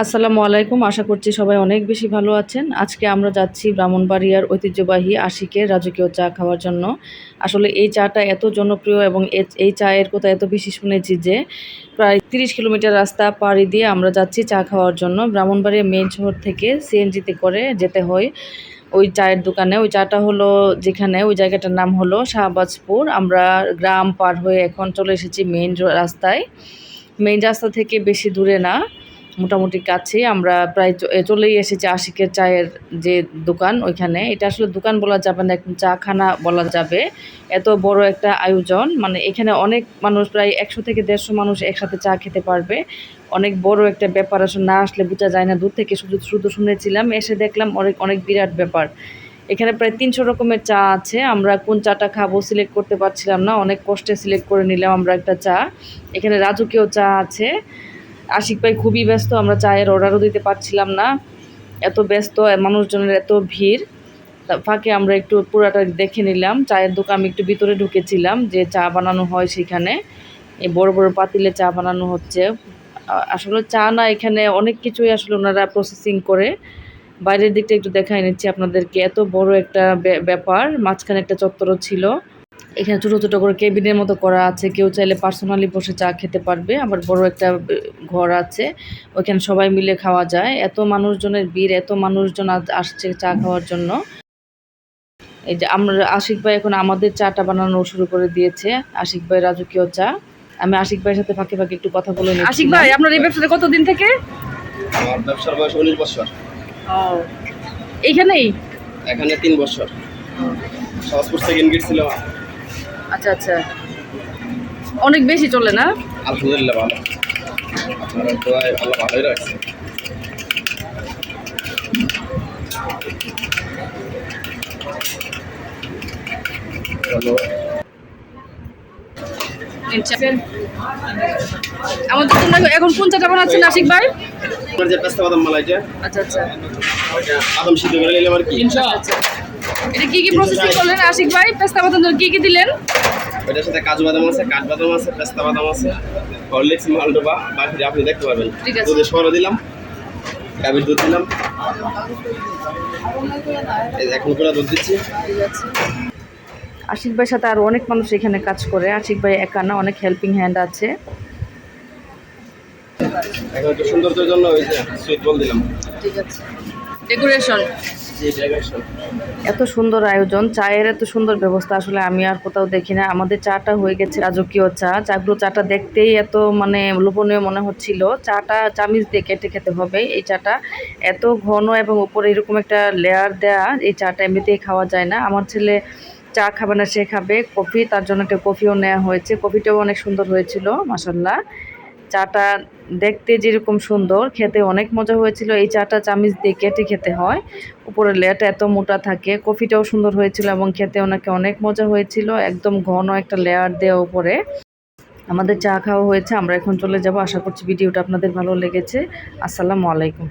আসসালামু আলাইকুম। আশা করছি সবাই অনেক বেশি ভালো আছেন। আজকে আমরা যাচ্ছি ব্রাহ্মণবাড়িয়ার ঐতিহ্যবাহী আশিকের রাজকীয় চা খাওয়ার জন্য। আসলে এই চাটা এত জনপ্রিয় এবং এই চায়ের কথা এত বেশি শুনেছি যে প্রায় ৩০ কিলোমিটার রাস্তা পাড়ি দিয়ে আমরা যাচ্ছি চা খাওয়ার জন্য। ব্রাহ্মণবাড়িয়া মেইন শহর থেকে সিএনজিতে করে যেতে হয় ওই চায়ের দোকানে। ওই চাটা হলো যেখানে, ওই জায়গাটার নাম হলো শাহবাজপুর। আমরা গ্রাম পার হয়ে এখন চলে এসেছি মেইন রাস্তায়। মেইন রাস্তা থেকে বেশি দূরে না, মোটামুটি কাছেই। আমরা প্রায় চলেই এসেছি আশিকের চায়ের যে দোকান ওইখানে। এটা আসলে দোকান বলা যাবে না, এখন চাখানা বলা যাবে। এত বড় একটা আয়োজন, মানে এখানে অনেক মানুষ, প্রায় ১০০ থেকে ১৫০ মানুষ একসাথে চা খেতে পারবে। অনেক বড় একটা ব্যাপার, আসলে না আসলে বোঝা যায় না। দূর থেকে শুধু শুধু শুনেছিলাম, এসে দেখলাম অনেক অনেক বিরাট ব্যাপার। এখানে প্রায় ৩০০ রকমের চা আছে। আমরা কোন চাটা খাবো সিলেক্ট করতে পারছিলাম না, অনেক কষ্টে সিলেক্ট করে নিলাম আমরা একটা চা। এখানে রাজকীয় চা আছে। আশিক ভাই খুবই ব্যস্ত, আমরা চায়ের অর্ডারও দিতে পারছিলাম না, এত ব্যস্ত, মানুষজনের এত ভিড়। ফাঁকে আমরা একটু পুরাটা দেখে নিলাম চায়ের দোকান। আমি একটু ভিতরে ঢুকেছিলাম যে চা বানানো হয় সেখানে। এই বড় বড় পাতিলে চা বানানো হচ্ছে। আসলে চা না, এখানে অনেক কিছুই আসলে ওনারা প্রসেসিং করে। বাইরের দিকটা একটু দেখাই নিচ্ছি আপনাদেরকে। এত বড় একটা ব্যাপার, মাঝখানে একটা চত্বরও ছিল। এখানে ছোট ছোট করে কেবিনের মতো করা আছে, কেউ চাইলে পার্সোনালি বসে চা খেতে পারবে। আবার বড় একটা ঘর আছে, ওইখানে সবাই মিলে খাওয়া যায়। এত মানুষজনের ভিড়, এত মানুষজন আসছে চা খাওয়ার জন্য। এই যে আমরা, আশিক ভাই এখন আমাদের চাটা বানানো শুরু করে দিয়েছে, আশিক ভাই রাজকীয় চা। আমি আশিক ভাইয়ের সাথে ফাঁকে ফাঁকে একটু কথা বলে নিচ্ছি। আশিক ভাই, আপনার এই ব্যবসাটা কতদিন থেকে? আমার ব্যবসার বয়স 19 বছর। ও, এইখানেই? এখানে 3 বছর। সহজপুর সেকেন্ড গেট ছিল। আচ্ছা আচ্ছা, অনেক বেশি চলে না? আলহামদুলিল্লাহ ভালো। আপনার দোয়ায় আল্লাহ ভালোই রাখছে। চলো আমাদের জন্য এখন কোন চাটা বানাচ্ছেন আশিক ভাই? আপনার যে পেস্তা বাদাম মালাইটা, আচ্ছা আচ্ছা, ওইটা বাদাম সিদ্ধ করে নিলাম আর কি। আচ্ছা, এটা কি কি প্রসেসিং করলেন আশিক ভাই? পেস্তা বাদাম কি কি দিলেন? ওইটার সাথে কাজু বাদাম আছে, কাঠবাদাম আছে, পেস্তা বাদাম আছে, হরলিক্স, মালডোবা, বাকি আপনি দেখতে পাবেন। দুধে সরা দিলাম, গাভীর দুধ দিলাম, এই এখন করে দুধ দিচ্ছি। আশিক ভাইয়ের সাথে আরও অনেক মানুষ এখানে কাজ করে। আশিক ভাই একা না, অনেক হেল্পিং হ্যান্ড আছে। এখন একটু সৌন্দর্যের জন্য ওই যে সুইট বল দিলাম। ঠিক আছে, ডেকোরেশন। জি, ডেকোরেশন। এত সুন্দর আয়োজন, চায়ের এত সুন্দর ব্যবস্থা আসলে আমি আর কোথাও দেখি না। আমাদের চাটা হয়ে গেছে রাজকীয় চা। চাটা দেখতেই এত মানে লোভনীয় মনে হচ্ছিল। চাটা চামিচ দিয়ে কেটে খেতে হবে। এই চাটা এত ঘন এবং উপরে এরকম একটা লেয়ার দেয়া, এই চাটা এমনিতেই খাওয়া যায় না। আমার ছেলে চা খাবে না, সে খাবে কফি, তার জন্য একটা কফিও নেওয়া হয়েছে। কফিটাও অনেক সুন্দর হয়েছিল মাশাআল্লাহ। চাটা দেখতে যেরকম সুন্দর, খেতে অনেক মজা হয়েছিল। এই চাটা চামিচ দিয়ে কেটে খেতে হয়, উপরের লেয়ারটা এত মোটা থাকে। কফিটাও সুন্দর হয়েছিল এবং খেতে ওনাকে অনেক মজা হয়েছিল, একদম ঘন একটা লেয়ার দেওয়া উপরে। আমাদের চা খাওয়া হয়েছে, আমরা এখন চলে যাব। আশা করছি ভিডিওটা আপনাদের ভালো লেগেছে। আসসালামু আলাইকুম।